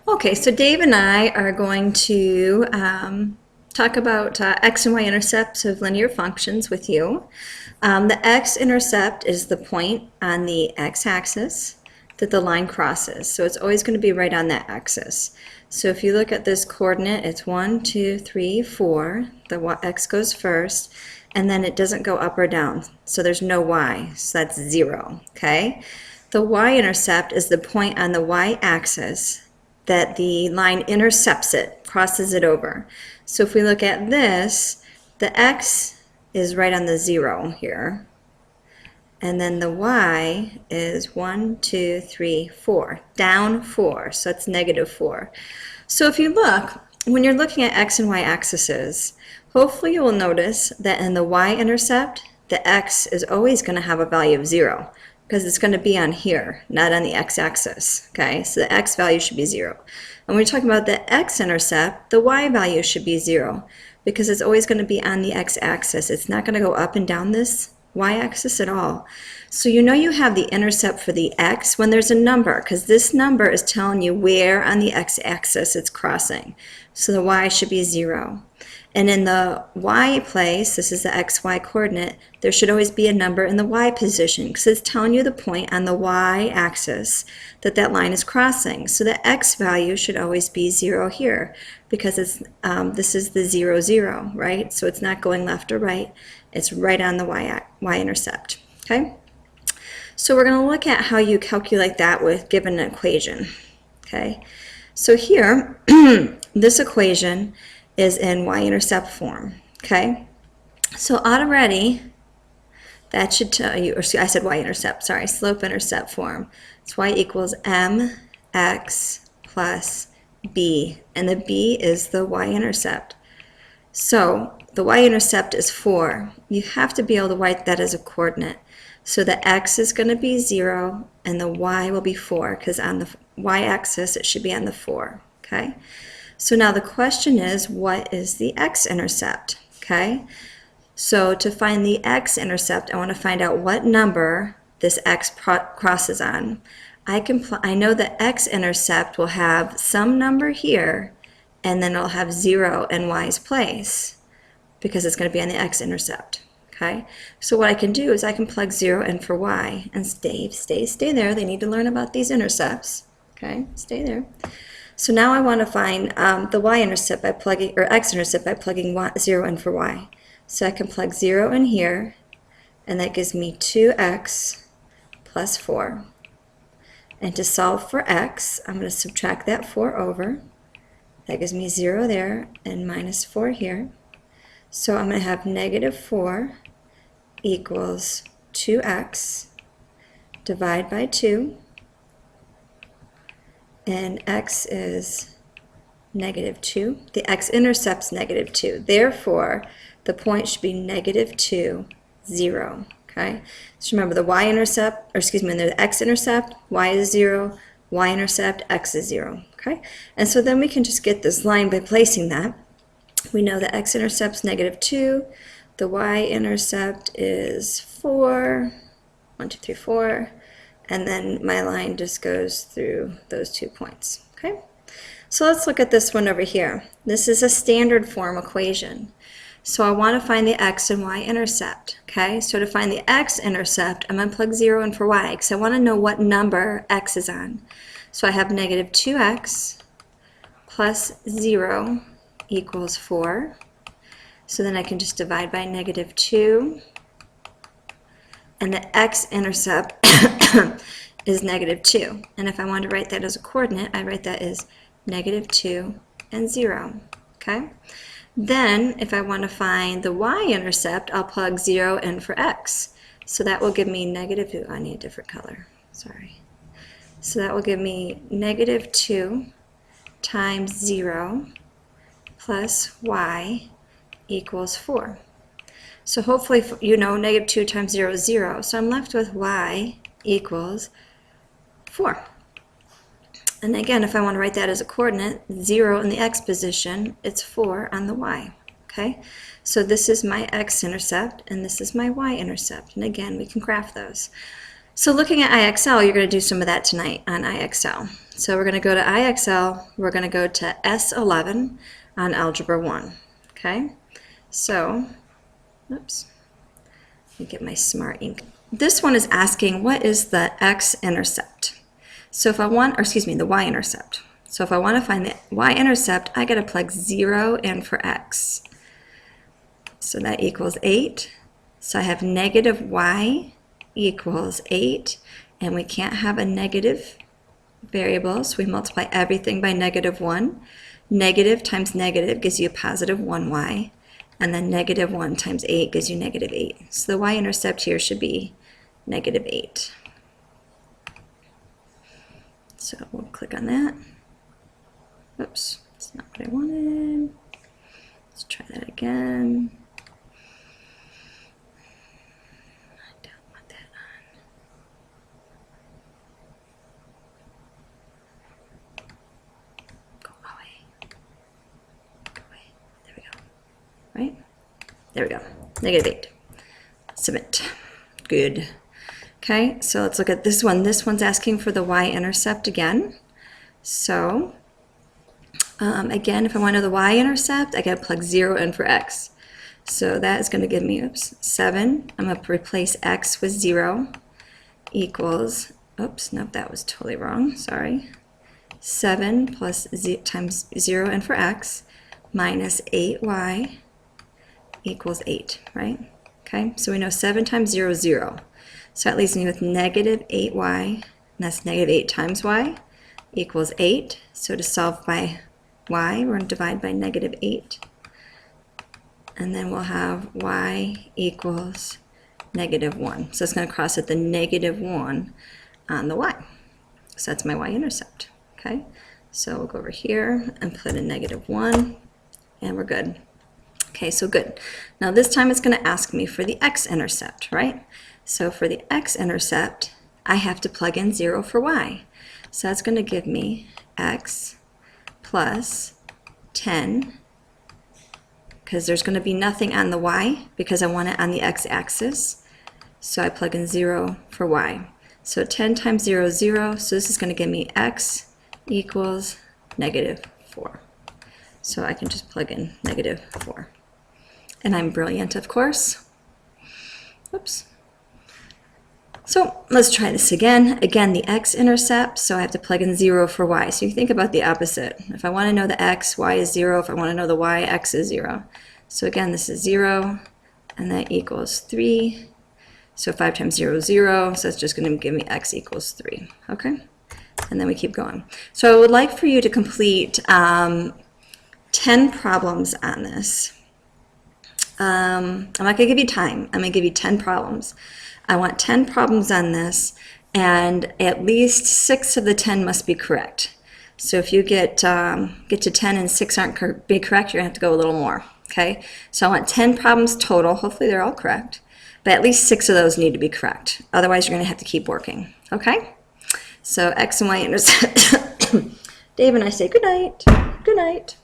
Okay, so Dave and I are going to talk about x and y intercepts of linear functions with you. The x-intercept is the point on the x-axis that the line crosses. So it's always going to be right on that axis. So if you look at this coordinate, it's 1, 2, 3, 4. The x goes first, and then it doesn't go up or down. So there's no y, so that's 0. Okay? The y-intercept is the point on the y-axis that the line intercepts it, crosses it over. So if we look at this, the x is right on the 0 here. And then the y is 1, 2, 3, 4. Down 4, so it's negative 4. So if you look, when you're looking at x and y axes, hopefully you will notice that in the y-intercept, the x is always going to have a value of 0. Because it's going to be on here, not on the x-axis, okay? So the x value should be 0. And when we're talking about the x-intercept, the y value should be 0 because it's always going to be on the x-axis. It's not going to go up and down this y-axis at all. So you know you have the intercept for the x when there's a number, because this number is telling you where on the x-axis it's crossing. So the y should be 0. And in the y place, this is the xy coordinate, there should always be a number in the y position because it's telling you the point on the y-axis that that line is crossing. So the x value should always be 0 here because it's this is the 0, 0, right? So it's not going left or right. It's right on the y-intercept, okay? So we're going to look at how you calculate that with given an equation, okay? So here, this equation is in y-intercept form, okay? So already, that should tell you, or I said y-intercept, sorry, slope-intercept form. It's y equals mx plus b, and the b is the y-intercept. So the y-intercept is 4. You have to be able to write that as a coordinate. So the x is going to be 0, and the y will be 4, because on the y-axis it should be on the 4, okay? So now the question is, what is the x-intercept, okay? So to find the x-intercept, I want to find out what number this x crosses on. I know the x-intercept will have some number here, and then it'll have 0 in y's place, because it's going to be on the x-intercept, okay? So what I can do is I can plug 0 in for y, and stay there. They need to learn about these intercepts, okay? Stay there. So now I want to find the y-intercept by plugging, or x-intercept by plugging 0 in for y. So I can plug 0 in here, and that gives me 2x plus 4. And to solve for x, I'm going to subtract that 4 over. That gives me 0 there, and minus 4 here. So I'm going to have negative 4 equals 2x, divide by 2. And x is negative 2. The x-intercept's negative 2. Therefore, the point should be negative 2, 0. Okay? So remember, the y-intercept, or excuse me, the x-intercept, y is 0, y-intercept, x is 0. Okay? And so then we can just get this line by placing that. We know the x-intercept's negative 2. The y-intercept is 4. 1, 2, 3, 4. And then my line just goes through those 2 points, okay? So let's look at this one over here. This is a standard form equation. So I want to find the x and y intercept, okay? So to find the x-intercept, I'm going to plug 0 in for y, because I want to know what number x is on. So I have negative 2x plus 0 equals 4. So then I can just divide by negative 2. And the x-intercept is negative 2. And if I want to write that as a coordinate, I write that as negative 2 and 0. Okay? Then, if I want to find the y-intercept, I'll plug 0 in for x. So that will give me negative, ooh, I need a different color. Sorry. So that will give me negative 2 times 0 plus y equals 4. So hopefully, you know, negative 2 times 0 is 0. So I'm left with y equals 4. And again, if I want to write that as a coordinate, 0 in the x position, it's 4 on the y. Okay? So this is my x-intercept, and this is my y-intercept. And again, we can graph those. So looking at IXL, you're going to do some of that tonight on IXL. So we're going to go to IXL, we're going to go to S11 on Algebra 1, okay? So, oops, let me get my smart ink. This one is asking, what is the x-intercept? So if I want, or excuse me, the y-intercept. So if I want to find the y-intercept, I got to plug 0 in for x. So that equals 8. So I have negative y equals 8, and we can't have a negative variable, so we multiply everything by negative 1. Negative times negative gives you a positive 1y, and then negative 1 times 8 gives you negative 8. So the y-intercept here should be negative 8. So we'll click on that. Oops, that's not what I wanted. Let's try that again. I don't want that on. Go away. Go away. There we go. Right? There we go. Negative 8. Submit. Good. Okay, so let's look at this one. This one's asking for the y-intercept again. So, again, if I want to know the y-intercept, I got to plug 0 in for x. So that is going to give me, 7. I'm going to replace x with 0 equals, nope, that was totally wrong, sorry. 7 plus times 0 in for x minus 8y equals 8, right? Okay, so we know 7 times 0 is 0. So that leaves me with negative 8y, and that's negative 8 times y equals 8. So to solve by y, we're going to divide by negative 8. And then we'll have y equals negative 1. So it's going to cross at the negative 1 on the y. So that's my y-intercept. Okay, so we'll go over here and put a negative 1, and we're good. Okay, so good. Now this time it's going to ask me for the x-intercept, right? So for the x-intercept, I have to plug in 0 for y. So that's going to give me x plus 10, because there's going to be nothing on the y because I want it on the x-axis. So I plug in 0 for y. So 10 times 0 is 0, so this is going to give me x equals negative 4. So I can just plug in negative 4. And I'm brilliant, of course. Oops. So let's try this again. Again, the x-intercept, so I have to plug in 0 for y. So you think about the opposite. If I want to know the x, y is 0. If I want to know the y, x is 0. So again, this is 0, and that equals 3. So 5 times 0 is 0, so it's just going to give me x equals 3. Okay? And then we keep going. So I would like for you to complete 10 problems on this. I'm not going to give you time. I'm going to give you 10 problems. I want 10 problems on this, and at least 6 of the 10 must be correct. So if you get to 10 and 6 aren't correct, you're going to have to go a little more. Okay? So I want 10 problems total. Hopefully they're all correct. But at least 6 of those need to be correct. Otherwise, you're going to have to keep working. Okay? So x and y intercept. Dave and I say good night. Good night.